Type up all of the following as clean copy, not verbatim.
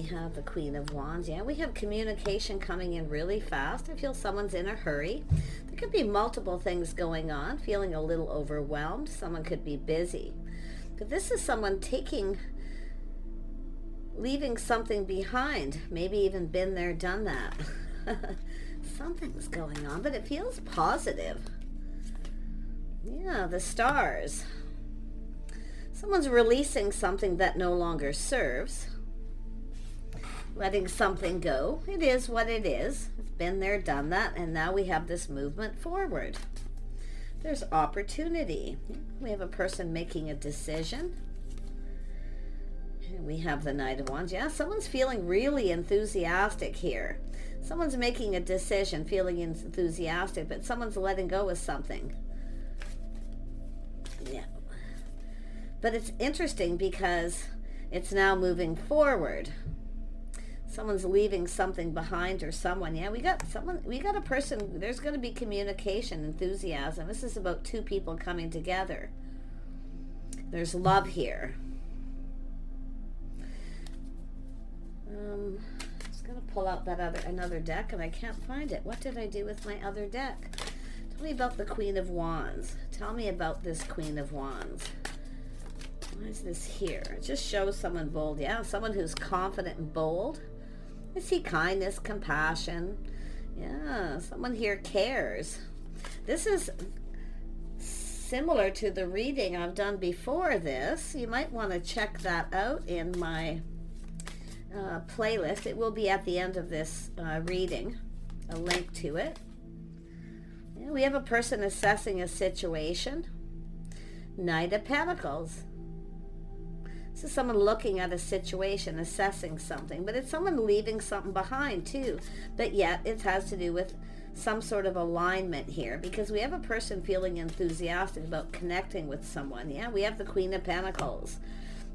have the Queen of Wands. Yeah, we have communication coming in really fast. I feel someone's in a hurry. There could be multiple things going on, feeling a little overwhelmed. Someone could be busy. But this is someone leaving something behind. Maybe even been there, done that. Something's going on, but it feels positive. Yeah, the stars. Someone's releasing something that no longer serves. Letting something go. It is what it is. It's been there, done that, and now we have this movement forward. There's opportunity. We have a person making a decision. And we have the Knight of Wands. Yeah, someone's feeling really enthusiastic here. Someone's making a decision, feeling enthusiastic, but someone's letting go of something. Yeah. But it's interesting because it's now moving forward. Someone's leaving something behind, or someone. Yeah, we got a person. There's going to be communication, enthusiasm. This is about two people coming together. There's love here. I'm just going to pull out another deck, and I can't find it. What did I do with my other deck? Tell me about the Queen of Wands. Tell me about this Queen of Wands. Why is this here? It just shows someone bold. Yeah, someone who's confident and bold. I see kindness, compassion. Yeah, someone here cares. This is similar to the reading I've done before this. You might want to check that out in my playlist. It will be at the end of this reading, a link to it. Yeah, we have a person assessing a situation. Knight of Pentacles. This is someone looking at a situation, assessing something, but it's someone leaving something behind too. But yet it has to do with some sort of alignment here, because we have a person feeling enthusiastic about connecting with someone. Yeah, we have the Queen of Pentacles.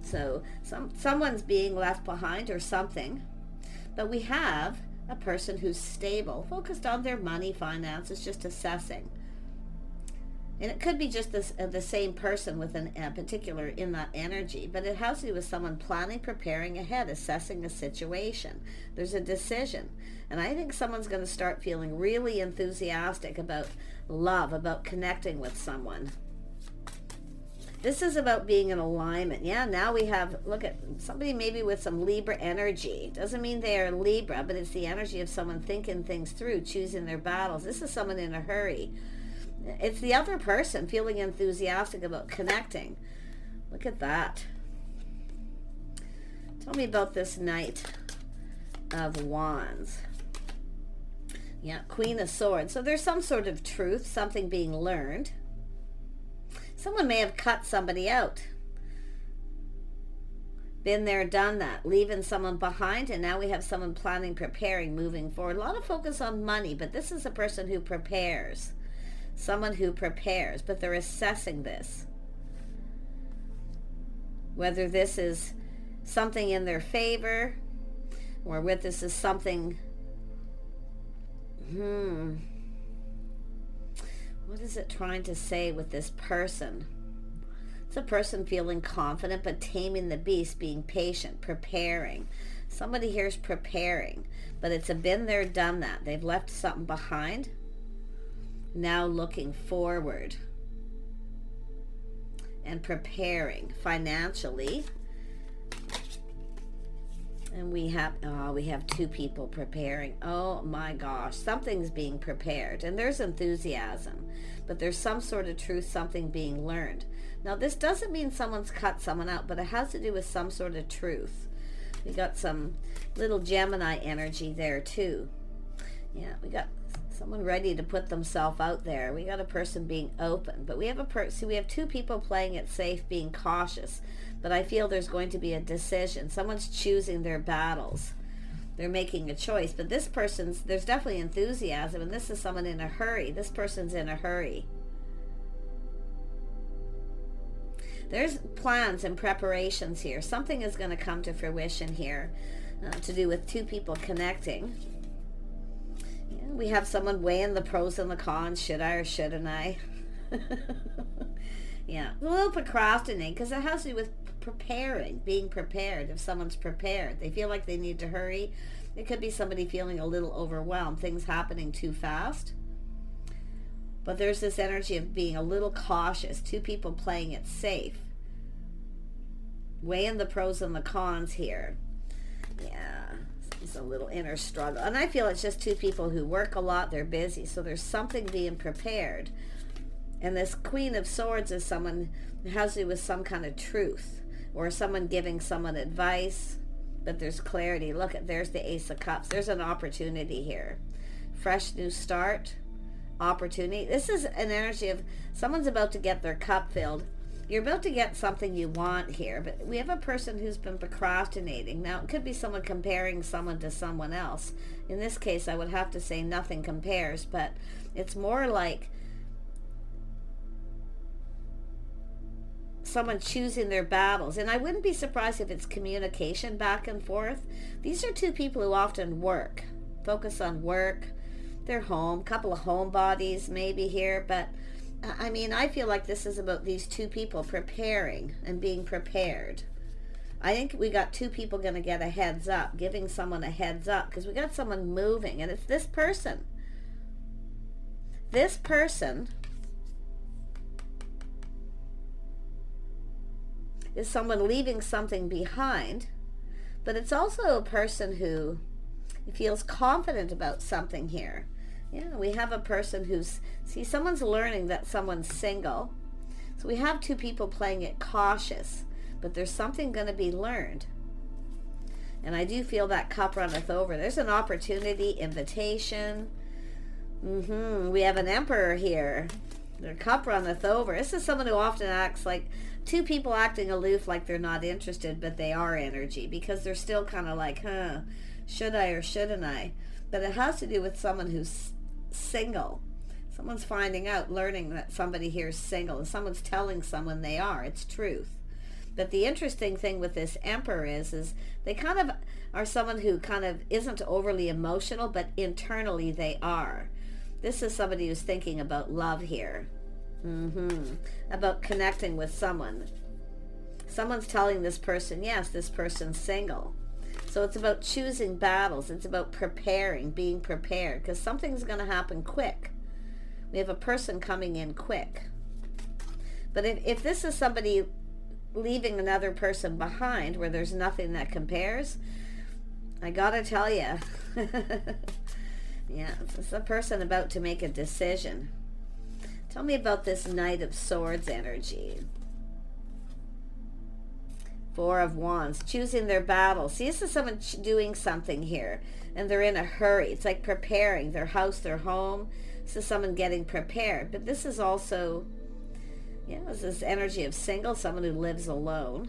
So someone's being left behind or something, but we have a person who's stable, focused on their money, finances, just assessing. And it could be just the same person with a particular in that energy, but it has to do with someone planning, preparing ahead, assessing a situation. There's a decision. And I think someone's going to start feeling really enthusiastic about love, about connecting with someone. This is about being in alignment. Yeah, now we have, look at somebody maybe with some Libra energy. Doesn't mean they are Libra, but it's the energy of someone thinking things through, choosing their battles. This is someone in a hurry. It's the other person feeling enthusiastic about connecting. Look at that. Tell me about this Knight of Wands. Yeah, Queen of Swords. So there's some sort of truth, something being learned. Someone may have cut somebody out. Been there, done that. Leaving someone behind, and now we have someone planning, preparing, moving forward. A lot of focus on money, but this is a person who prepares. Someone who prepares, but they're assessing this. Whether this is something in their favor, or whether this is something, what is it trying to say with this person? It's a person feeling confident, but taming the beast, being patient, preparing. Somebody here is preparing, but it's a been there, done that. They've left something behind. Now looking forward and preparing financially. And we have two people preparing. Oh my gosh, something's being prepared, and there's enthusiasm, but there's some sort of truth, something being learned. Now this doesn't mean someone's cut someone out, but it has to do with some sort of truth. We got some little Gemini energy there too. Yeah, we got someone ready to put themselves out there. We got a person being open, but we have we have two people playing it safe, being cautious. But I feel there's going to be a decision. Someone's choosing their battles. They're making a choice. But this person's, there's definitely enthusiasm, and this is someone in a hurry. This person's in a hurry. There's plans and preparations here. Something is going to come to fruition here to do with two people connecting. Yeah, we have someone weighing the pros and the cons. Should I or shouldn't I? Yeah, a little procrastinating because it has to do with preparing, being prepared. If someone's prepared, they feel like they need to hurry. It could be somebody feeling a little overwhelmed, things happening too fast. But there's this energy of being a little cautious, two people playing it safe. Weighing the pros and the cons here. Yeah, it's a little inner struggle. And I feel it's just two people who work a lot, they're busy, so there's something being prepared. And this Queen of Swords is someone who has to do with some kind of truth, or someone giving someone advice, but there's clarity. Look, there's the Ace of Cups. There's an opportunity here. Fresh new start, opportunity. This is an energy of someone's about to get their cup filled. You're about to get something you want here, but we have a person who's been procrastinating. Now, it could be someone comparing someone to someone else. In this case, I would have to say nothing compares, but it's more like someone choosing their battles. And I wouldn't be surprised if it's communication back and forth. These are two people who often work, focus on work, their home, couple of homebodies maybe here, but I mean, I feel like this is about these two people preparing and being prepared. I think we got two people going to get a heads up, giving someone a heads up, because we got someone moving, and it's this person. This person is someone leaving something behind, but it's also a person who feels confident about something here. Yeah, we have a person who's, see, someone's learning that someone's single. So we have two people playing it cautious, but there's something going to be learned. And I do feel that cup runneth over. There's an opportunity, invitation. We have an Emperor here. Their cup runneth over. This is someone who often acts like two people acting aloof, like they're not interested, but they are energy, because they're still kind of like, should I or shouldn't I? But it has to do with someone who's single. Someone's finding out, learning that somebody here is single, and someone's telling someone they are. It's truth. But the interesting thing with this Emperor is they kind of are someone who kind of isn't overly emotional, but internally they are. This is somebody who's thinking about love here. About connecting with someone. Someone's telling this person, yes, this person's single. So it's about choosing battles. It's about preparing, being prepared, because something's going to happen quick. We have a person coming in quick. But if this is somebody leaving another person behind where there's nothing that compares, I got to tell you, yeah, it's a person about to make a decision. Tell me about this Knight of Swords energy. Four of Wands, choosing their battle. See, this is someone doing something here, and they're in a hurry. It's like preparing their house, their home. This is someone getting prepared. But this is also, yeah, this is energy of single, someone who lives alone.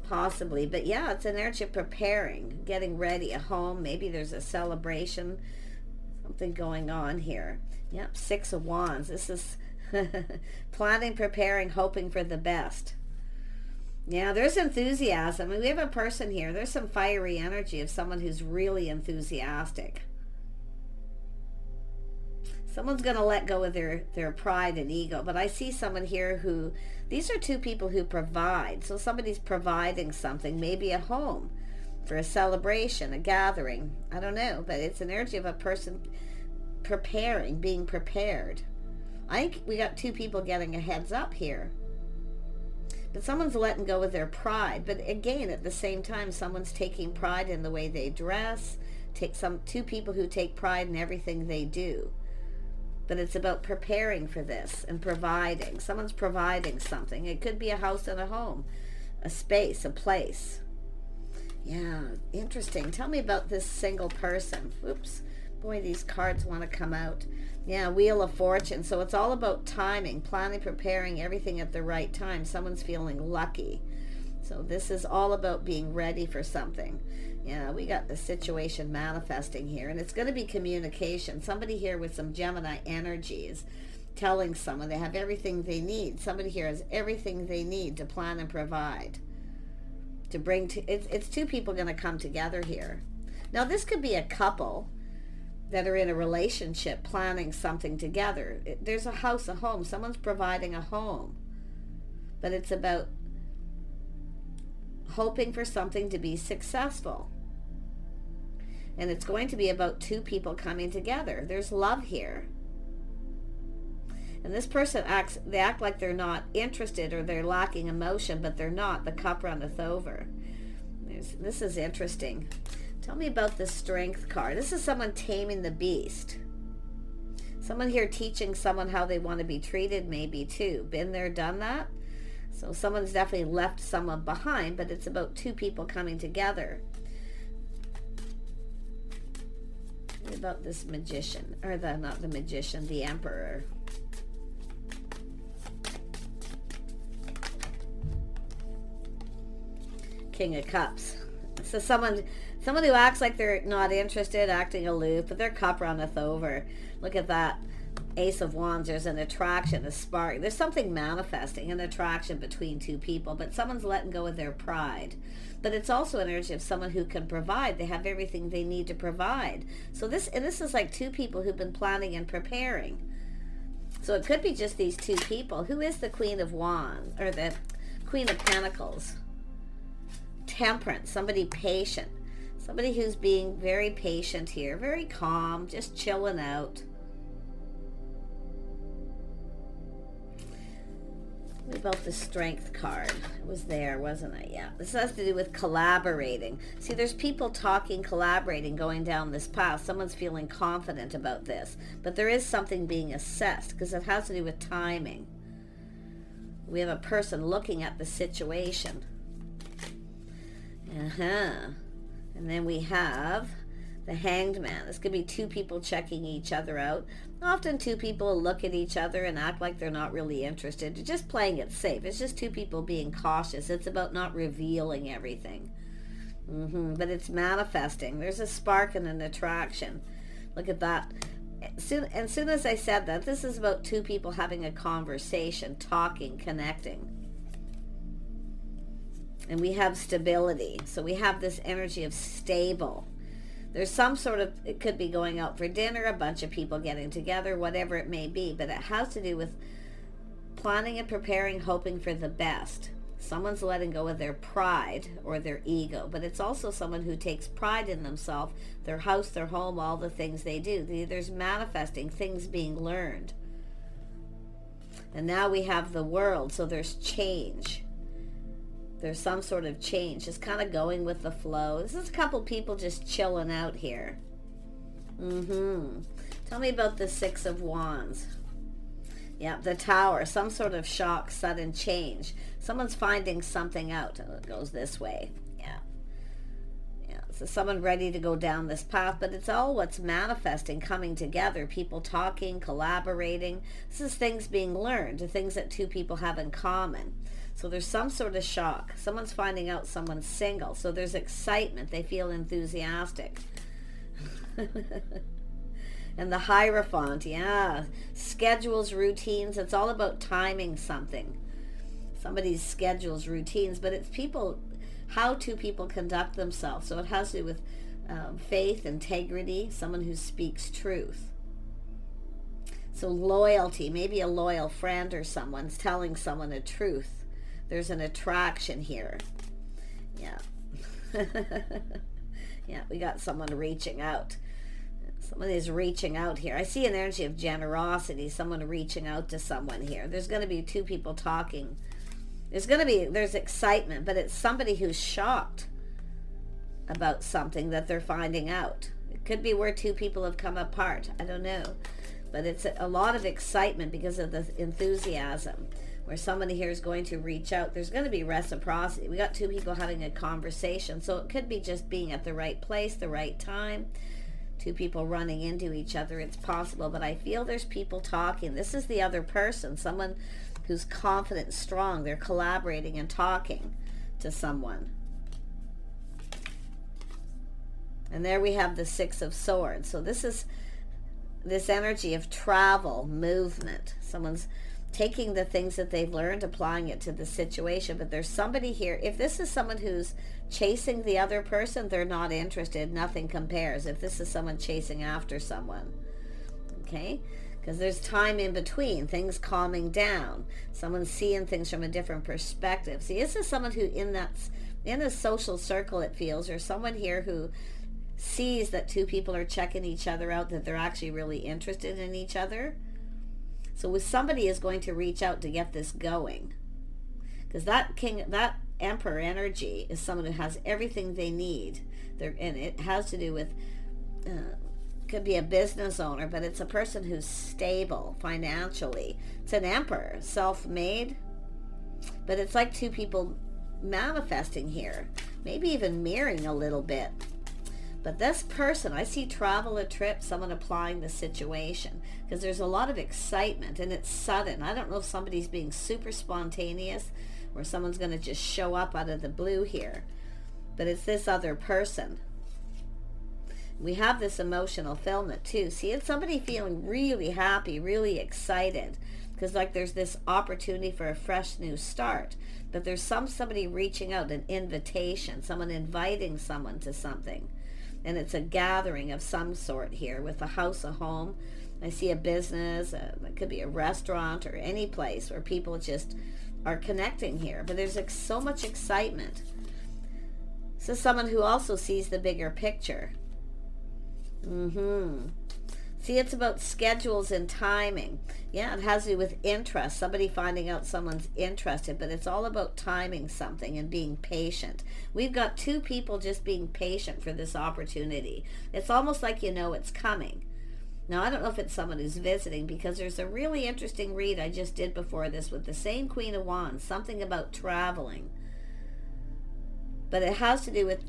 Possibly. But yeah, it's an energy of preparing, getting ready, a home. Maybe there's a celebration, something going on here. Yep, Six of Wands. This is planning, preparing, hoping for the best. Yeah, there's enthusiasm. I mean, we have a person here. There's some fiery energy of someone who's really enthusiastic. Someone's going to let go of their pride and ego. But I see someone here who, these are two people who provide. So somebody's providing something, maybe a home for a celebration, a gathering. I don't know, but it's an energy of a person preparing, being prepared. I think we got two people getting a heads up here. But someone's letting go of their pride. But again, at the same time, someone's taking pride in the way they dress. Two people who take pride in everything they do. But it's about preparing for this and providing. Someone's providing something. It could be a house and a home, a space, a place. Yeah, interesting. Tell me about this single person. Oops. Boy, these cards want to come out. Yeah, Wheel of Fortune. So it's all about timing, planning, preparing everything at the right time. Someone's feeling lucky. So this is all about being ready for something. Yeah, we got the situation manifesting here. And it's going to be communication. Somebody here with some Gemini energy is telling someone they have everything they need. Somebody here has everything they need to plan and provide. To bring to, it's two people going to come together here. Now this could be a couple. that are in a relationship planning something together. There's a house, a home. Someone's providing a home. But it's about hoping for something to be successful. And it's going to be about two people coming together. There's love here. And this person they act like they're not interested or they're lacking emotion, but they're not. The cup runneth over. This is interesting. Tell me about the Strength card. This is someone taming the beast. Someone here teaching someone how they want to be treated, maybe too. Been there, done that. So someone's definitely left someone behind, but it's about two people coming together. What about this magician? Or not the magician, the emperor. King of Cups. So someone who acts like they're not interested, acting aloof, but their cup runneth over. Look at that. Ace of Wands. There's an attraction, a spark. There's something manifesting, an attraction between two people, but someone's letting go of their pride. But it's also an energy of someone who can provide. They have everything they need to provide. So this is like two people who've been planning and preparing. So it could be just these two people. Who is the Queen of Wands, or the Queen of Pentacles? Temperance, somebody patient. Somebody who's being very patient here, very calm, just chilling out. What about the Strength card? It was there, wasn't it? Yeah. This has to do with collaborating. See, there's people talking, collaborating, going down this path. Someone's feeling confident about this. But there is something being assessed because it has to do with timing. We have a person looking at the situation. And then we have the Hanged Man. This could be two people checking each other out. Often two people look at each other and act like they're not really interested. They're just playing it safe. It's just two people being cautious. It's about not revealing everything. But it's manifesting. There's a spark and an attraction. Look at that. As soon as I said that, this is about two people having a conversation, talking, connecting. And we have stability. So we have this energy of stable. There's some sort of, it could be going out for dinner, a bunch of people getting together, whatever it may be. But it has to do with planning and preparing, hoping for the best. Someone's letting go of their pride or their ego. But it's also someone who takes pride in themselves, their house, their home, all the things they do. There's manifesting, things being learned. And now we have the World. So there's change. There's some sort of change. Just kind of going with the flow. This is a couple people just chilling out here. Tell me about the Six of Wands. Yeah, the Tower. Some sort of shock, sudden change. Someone's finding something out. It goes this way. Yeah. So someone ready to go down this path, but it's all what's manifesting, coming together. People talking, collaborating. This is things being learned, the things that two people have in common. So there's some sort of shock. Someone's finding out someone's single. So there's excitement. They feel enthusiastic. And the Hierophant, yeah. Schedules, routines. It's all about timing something. Somebody's schedules, routines. But it's people, how two people conduct themselves. So it has to do with faith, integrity, someone who speaks truth. So loyalty, maybe a loyal friend or someone's telling someone the truth. There's an attraction here. Yeah. Yeah, we got someone reaching out. Someone is reaching out here. I see an energy of generosity, someone reaching out to someone here. There's going to be two people talking. There's excitement, but it's somebody who's shocked about something that they're finding out. It could be where two people have come apart. I don't know. But it's a lot of excitement because of the enthusiasm. Where somebody here is going to reach out. There's going to be reciprocity. We got two people having a conversation. So it could be just being at the right place, the right time. Two people running into each other. It's possible. But I feel there's people talking. This is the other person. Someone who's confident, strong. They're collaborating and talking to someone. And there we have the Six of Swords. So this is this energy of travel, movement. Someone's taking the things that they've learned, applying it to the situation. But there's somebody here, if this is someone who's chasing the other person, they're not interested, nothing compares. If this is someone chasing after someone, okay, because there's time in between, things calming down, someone seeing things from a different perspective. See, this is someone who in a social circle, it feels, or someone here who sees that two people are checking each other out, that they're actually really interested in each other. So somebody is going to reach out to get this going, because that emperor energy is someone who has everything they need. And it has to do with, could be a business owner, but it's a person who's stable financially. It's an emperor, self-made, but it's like two people manifesting here, maybe even mirroring a little bit. But this person, I see travel, a trip, someone applying the situation, because there's a lot of excitement and it's sudden. I don't know if somebody's being super spontaneous or someone's going to just show up out of the blue here, but it's this other person. We have this emotional fulfillment too. See, it's somebody feeling really happy, really excited, because like there's this opportunity for a fresh new start, but there's somebody reaching out, an invitation, someone inviting someone to something. And it's a gathering of some sort here with a house, a home. I see a business, it could be a restaurant or any place where people just are connecting here. But there's so much excitement. So someone who also sees the bigger picture. See, it's about schedules and timing. Yeah, it has to do with interest, somebody finding out someone's interested, but it's all about timing something and being patient. We've got two people just being patient for this opportunity. It's almost like you know it's coming. Now, I don't know if it's someone who's visiting, because there's a really interesting read I just did before this with the same Queen of Wands, something about traveling. But it has to do with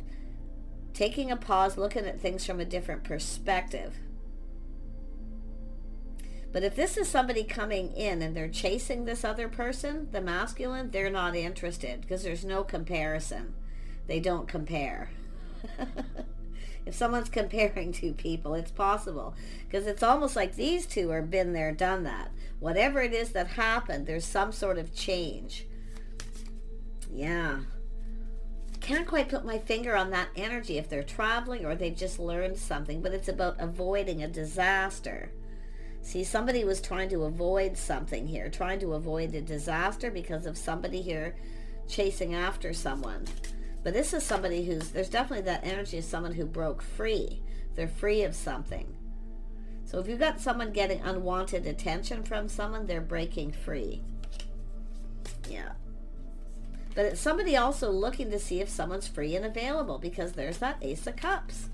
taking a pause, looking at things from a different perspective. But if this is somebody coming in and they're chasing this other person, the masculine, they're not interested, because there's no comparison. They don't compare. If someone's comparing two people, it's possible, because it's almost like these two are been there, done that. Whatever it is that happened, there's some sort of change. Yeah. Can't quite put my finger on that energy, if they're traveling or they've just learned something, but it's about avoiding a disaster. See, somebody was trying to avoid something here, trying to avoid a disaster because of somebody here chasing after someone. But this is somebody there's definitely that energy of someone who broke free. They're free of something. So if you've got someone getting unwanted attention from someone, they're breaking free. Yeah. But it's somebody also looking to see if someone's free and available, because there's that Ace of Cups.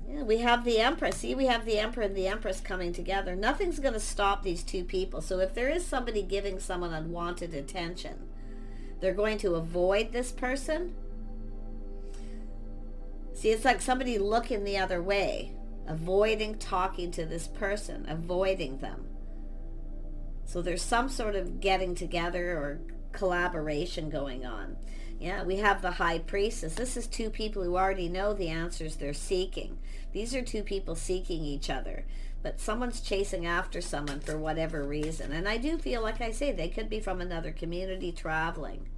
Yeah, we have the Empress. See, we have the Emperor and the Empress coming together. Nothing's going to stop these two people. So if there is somebody giving someone unwanted attention, they're going to avoid this person. See, it's like somebody looking the other way, avoiding talking to this person, avoiding them. So there's some sort of getting together or collaboration going on. Yeah, we have the High Priestess. This is two people who already know the answers they're seeking. These are two people seeking each other, but someone's chasing after someone for whatever reason. And I do feel, like I say, they could be from another community traveling.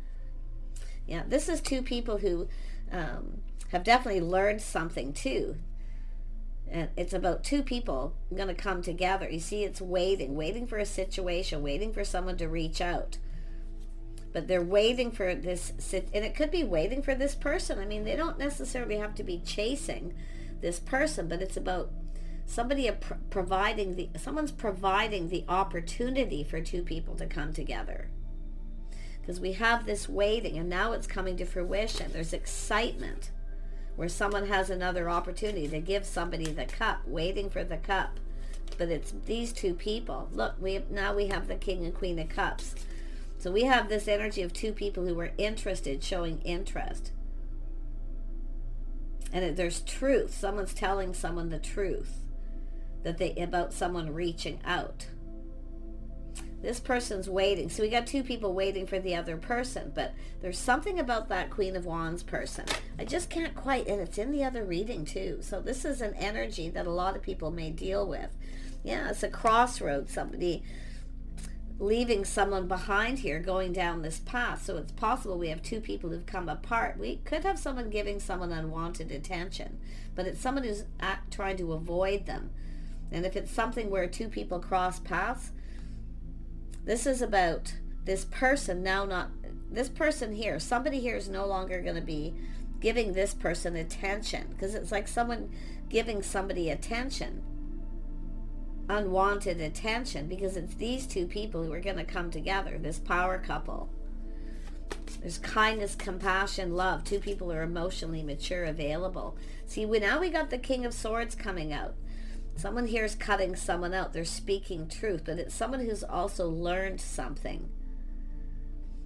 Yeah, this is two people who have definitely learned something too. And it's about two people going to come together. You see, it's waiting for a situation, waiting for someone to reach out. But they're waiting for this, and it could be waiting for this person. I mean, they don't necessarily have to be chasing this person, but it's about somebody someone's providing the opportunity for two people to come together. Because we have this waiting, and now it's coming to fruition. There's excitement where someone has another opportunity to give somebody the cup, waiting for the cup. But it's these two people. Look, now we have the King and Queen of Cups. So we have this energy of two people who are interested, showing interest. And there's truth. Someone's telling someone the truth about someone reaching out. This person's waiting. So we got two people waiting for the other person, but there's something about that Queen of Wands person. I just can't quite, and it's in the other reading too. So this is an energy that a lot of people may deal with. Yeah, it's a crossroads. Somebody leaving someone behind here going down this path. So it's possible we have two people who've come apart. We could have someone giving someone unwanted attention, but it's someone who's trying to avoid them. And if it's something where two people cross paths, this is about this person now not, this person here, somebody here is no longer going to be giving this person attention, because it's like someone giving somebody attention, unwanted attention, because it's these two people who are going to come together, this power couple. There's kindness, compassion, love. Two people are emotionally mature, available. See, now we got the King of Swords coming out. Someone here is cutting someone out. They're speaking truth, but it's someone who's also learned something.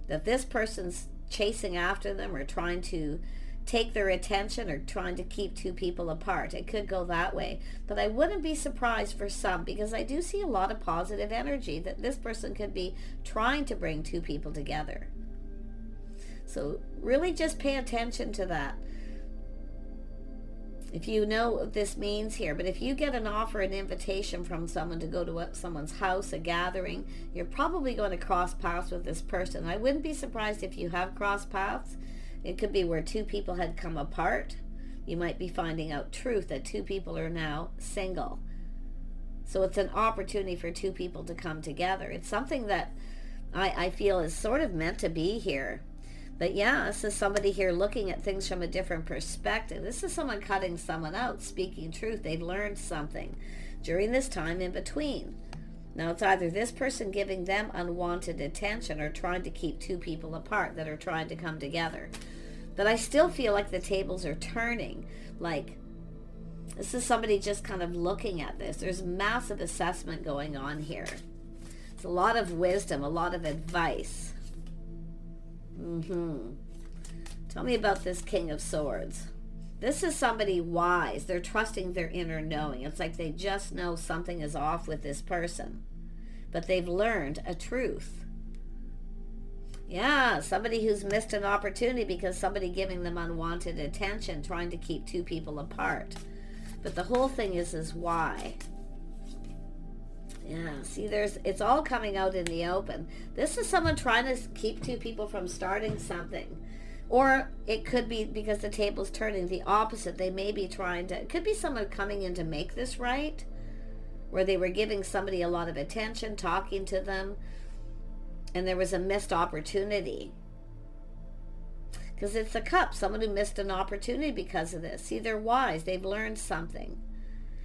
That this person's chasing after them or trying to take their attention or trying to keep two people apart. It could go that way. But I wouldn't be surprised for some, because I do see a lot of positive energy that this person could be trying to bring two people together. So really just pay attention to that. If you know what this means here, but if you get an offer, an invitation from someone to go to someone's house, a gathering, you're probably going to cross paths with this person. I wouldn't be surprised if you have crossed paths. It could be where two people had come apart. You might be finding out truth that two people are now single. So it's an opportunity for two people to come together. It's something that I feel is sort of meant to be here. But yeah, this is somebody here looking at things from a different perspective. This is someone cutting someone out, speaking truth. They've learned something during this time in between. Now it's either this person giving them unwanted attention or trying to keep two people apart that are trying to come together. But I still feel like the tables are turning. Like, this is somebody just kind of looking at this. There's massive assessment going on here. It's a lot of wisdom, a lot of advice. Tell me about this King of Swords. This is somebody wise. They're trusting their inner knowing. It's like they just know something is off with this person, but they've learned a truth. Yeah, somebody who's missed an opportunity because somebody giving them unwanted attention, trying to keep two people apart. But the whole thing is why. Yeah, see, it's all coming out in the open. This is someone trying to keep two people from starting something. Or it could be, because the table's turning, the opposite. They may be trying to, it could be someone coming in to make this right, where they were giving somebody a lot of attention, talking to them, and there was a missed opportunity. Because it's the cup, someone who missed an opportunity because of this. See, they're wise. They've learned something.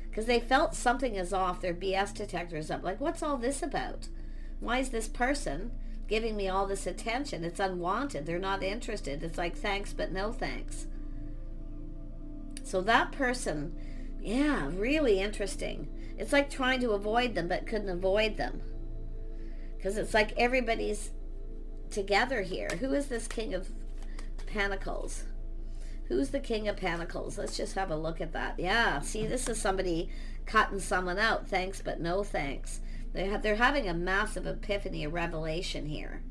Because they felt something is off, their BS detector's up. Like, what's all this about? Why is this person giving me all this attention? It's unwanted. They're not interested. It's like, thanks, but no thanks. So that person, yeah, really interesting. It's like trying to avoid them, but couldn't avoid them. Because it's like everybody's together here. Who is this King of Pentacles? Who's the King of Pentacles? Let's just have a look at that. Yeah, see, this is somebody cutting someone out. Thanks, but no thanks. They're having a massive epiphany, a revelation here.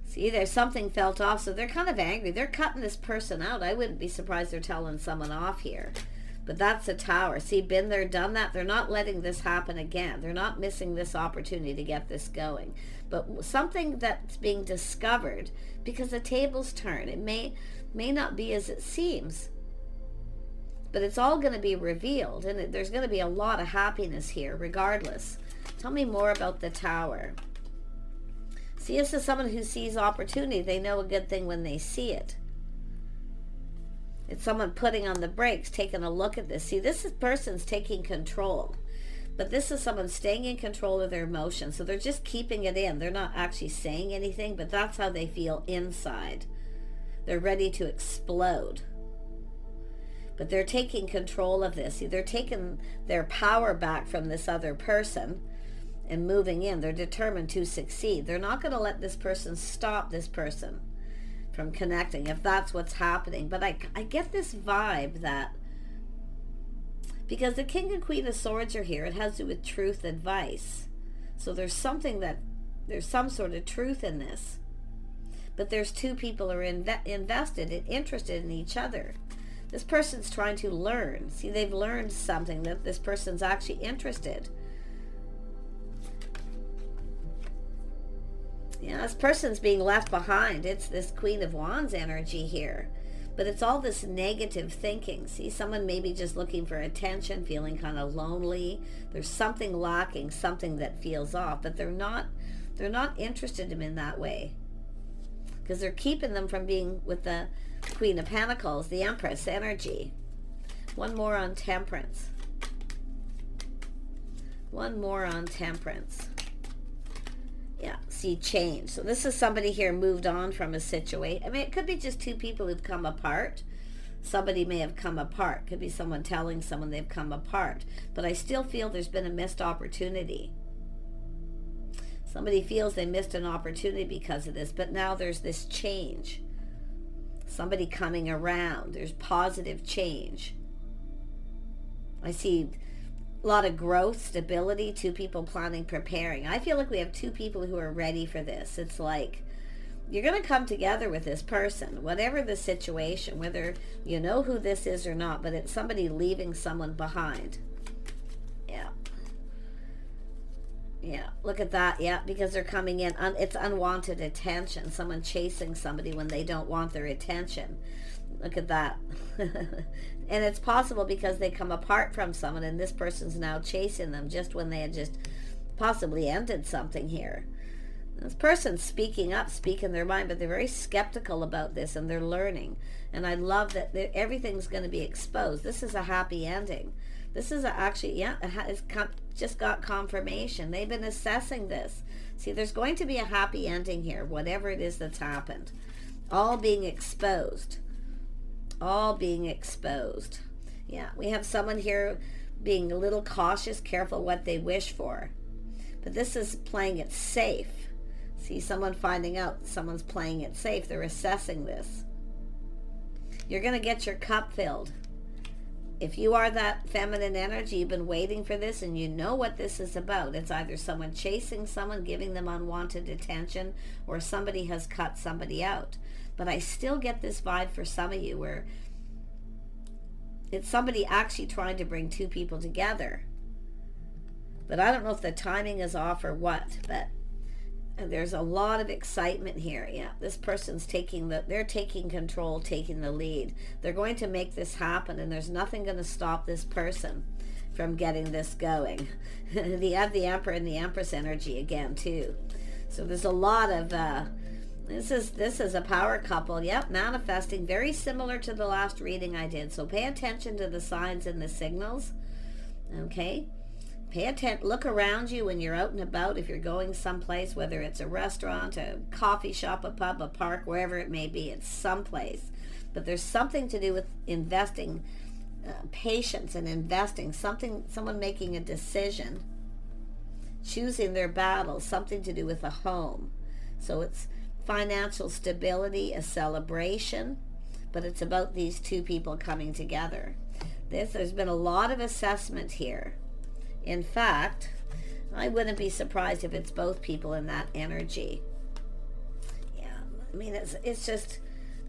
See, there's something felt off, so they're kind of angry. They're cutting this person out. I wouldn't be surprised they're telling someone off here. But that's a Tower. See, been there, done that. They're not letting this happen again. They're not missing this opportunity to get this going. But something that's being discovered, because the tables turn. It may not be as it seems. But it's all going to be revealed. And there's going to be a lot of happiness here, regardless. Tell me more about the Tower. See, this is someone who sees opportunity. They know a good thing when they see it. It's someone putting on the brakes, taking a look at this. See, person's taking control. But this is someone staying in control of their emotions. So they're just keeping it in. They're not actually saying anything, but that's how they feel inside. They're ready to explode. But they're taking control of this. See, they're taking their power back from this other person and moving in. They're determined to succeed. They're not going to let this person stop this person from connecting, if that's what's happening. But I get this vibe that, because the King and Queen of Swords are here, it has to do with truth, advice. So there's there's some sort of truth in this. But there's two people who are invested and interested in each other. This person's trying to learn. See, they've learned something, that this person's actually interested. Yeah, this person's being left behind. It's this Queen of Wands energy here. But it's all this negative thinking. See, someone maybe just looking for attention, feeling kind of lonely. There's something lacking, something that feels off, but they're not interested in that way. Because they're keeping them from being with the Queen of Pentacles, the Empress energy. One more on Temperance. One more on Temperance. Yeah, see, change. So this is somebody here moved on from a situation. I mean, it could be just two people who've come apart. Somebody may have come apart. Could be someone telling someone they've come apart. But I still feel there's been a missed opportunity. Somebody feels they missed an opportunity because of this, but now there's this change. Somebody coming around. There's positive change. I see a lot of growth, stability, two people planning, preparing. I feel like we have two people who are ready for this. It's like you're going to come together with this person, whatever the situation, whether you know who this is or not, but it's somebody leaving someone behind. Yeah. Yeah, look at that. Yeah, because they're coming in. It's unwanted attention. Someone chasing somebody when they don't want their attention. Look at that. And it's possible because they come apart from someone and this person's now chasing them just when they had just possibly ended something here. This person's speaking up, speaking their mind, but they're very skeptical about this and they're learning. And I love that everything's going to be exposed. This is a happy ending. This is actually, yeah, it's just got confirmation. They've been assessing this. See, there's going to be a happy ending here, whatever it is that's happened. All being exposed. All being exposed. Yeah, we have someone here being a little cautious, careful what they wish for. But this is playing it safe. See, someone finding out someone's playing it safe. They're assessing this. You're going to get your cup filled. If you are that feminine energy, you've been waiting for this and you know what this is about. It's either someone chasing someone, giving them unwanted attention, or somebody has cut somebody out. But I still get this vibe for some of you where it's somebody actually trying to bring two people together. But I don't know if the timing is off or what, but there's a lot of excitement here. Yeah, this person's they're taking control, taking the lead. They're going to make this happen, and there's nothing going to stop this person from getting this going. They have the Emperor and the Empress energy again too. So there's a lot of this is a power couple. Yep, manifesting, very similar to the last reading I did. So pay attention to the signs and the signals. Okay? Pay attention. Look around you when you're out and about. If you're going someplace, whether it's a restaurant, a coffee shop, a pub, a park, wherever it may be, it's someplace. But there's something to do with investing, patience and investing. Someone making a decision, choosing their battle, something to do with a home. So it's financial stability, a celebration, but it's about these two people coming together. There's been a lot of assessment here. In fact, I wouldn't be surprised if it's both people in that energy. Yeah, I mean, it's just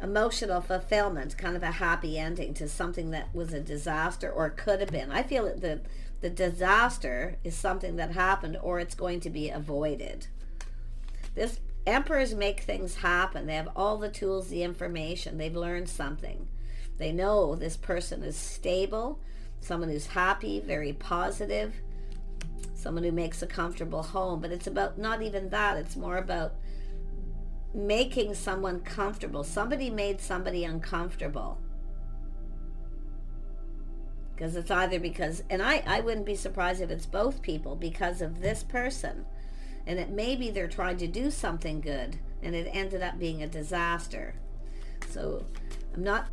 emotional fulfillment, kind of a happy ending to something that was a disaster or could have been. I feel that the disaster is something that happened or it's going to be avoided. This Emperors make things happen. They have all the tools, the information. They've learned something. They know this person is stable, someone who's happy, very positive, someone who makes a comfortable home. But it's about not even that. It's more about making someone comfortable. Somebody made somebody uncomfortable. Because it's either because, and I wouldn't be surprised if it's both people because of this person. And it may be they're trying to do something good and it ended up being a disaster. So I'm not